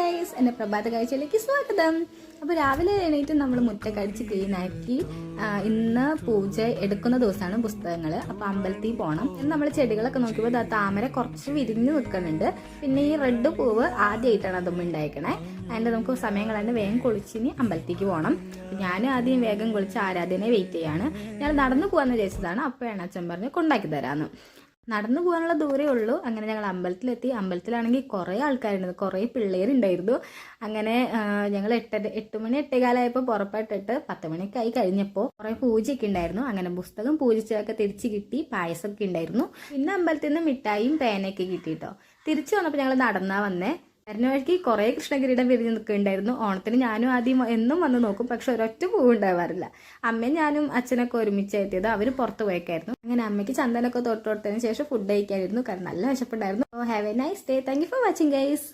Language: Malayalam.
ഗൈസ്, എൻ്റെ പ്രഭാത കാഴ്ചയിലേക്ക് സ്വാഗതം. അപ്പോൾ രാവിലെ എണീറ്റ് നമ്മൾ മുറ്റൊക്കെ അടിച്ച് ക്ലീൻ ആക്കി. ഇന്ന് പൂജ എടുക്കുന്ന ദിവസമാണ് പുസ്തകങ്ങൾ. അപ്പോൾ അമ്പലത്തിൽ പോകണം. നമ്മൾ ചെടികളൊക്കെ നോക്കിയപ്പോൾ താമര കുറച്ച് വിരിഞ്ഞ് നിൽക്കുന്നുണ്ട്. പിന്നെ ഈ റെഡ് പൂവ് ആദ്യമായിട്ടാണ് അതും ഉണ്ടായിക്കണേ. അതിൻ്റെ നമുക്ക് സമയം കളണ്ട് വേഗം കുളിച്ചിനി അമ്പലത്തേക്ക് പോകണം. ഞാൻ ആദ്യം വേഗം കുളിച്ച് ആരാധനയെ വെയിറ്റ് ചെയ്യാണ്. ഞാൻ നടന്നു പോകാമെന്ന് വിചാരിച്ചതാണ്. അപ്പോഴാണ് അച്ഛൻ പറഞ്ഞ് കൊണ്ടാക്കി തരാമെന്ന്. നടന്നു പോകാനുള്ള ദൂരേ ഉള്ളൂ. അങ്ങനെ ഞങ്ങൾ അമ്പലത്തിലെത്തി. അമ്പലത്തിലാണെങ്കിൽ കുറേ ആൾക്കാരുണ്ടായിരുന്നു, കുറേ പിള്ളേരുണ്ടായിരുന്നു. അങ്ങനെ ഞങ്ങൾ 8 മണി 8:15 പുറപ്പെട്ടിട്ട് 10 മണിയൊക്കെ ആയി കഴിഞ്ഞപ്പോൾ കുറേ പൂജയൊക്കെ ഉണ്ടായിരുന്നു. അങ്ങനെ പുസ്തകം പൂജിച്ചതൊക്കെ തിരിച്ച് കിട്ടി, പായസമൊക്കെ ഉണ്ടായിരുന്നു. പിന്നെ അമ്പലത്തിൽ നിന്ന് മിഠായിയും പേനയൊക്കെ കിട്ടിയിട്ടോ. തിരിച്ചു വന്നപ്പോൾ ഞങ്ങൾ നടന്നാ വന്നേ. വരുന്ന വഴിക്ക് കുറേ കൃഷ്ണകിരീടം വിരിഞ്ഞ് നിൽക്കുന്നുണ്ടായിരുന്നു. ഓണത്തിന് ഞാനും ആദ്യം എന്നും വന്ന് നോക്കും, പക്ഷെ ഒരൊറ്റ പൂവ് ഉണ്ടാവാറില്ല. അമ്മയും ഞാനും അച്ഛനൊക്കെ ഒരുമിച്ചെത്തിയത്. അവർ പുറത്ത് പോയേക്കായിരുന്നു. അങ്ങനെ അമ്മയ്ക്ക് ചന്ദനൊക്കെ തൊട്ട് കൊടുത്തതിന് ശേഷം ഫുഡ് കഴിക്കായിരുന്നു. കാരണം നല്ല വിശപ്പുണ്ടായിരുന്നു. Have a nice day. Thank you for watching guys.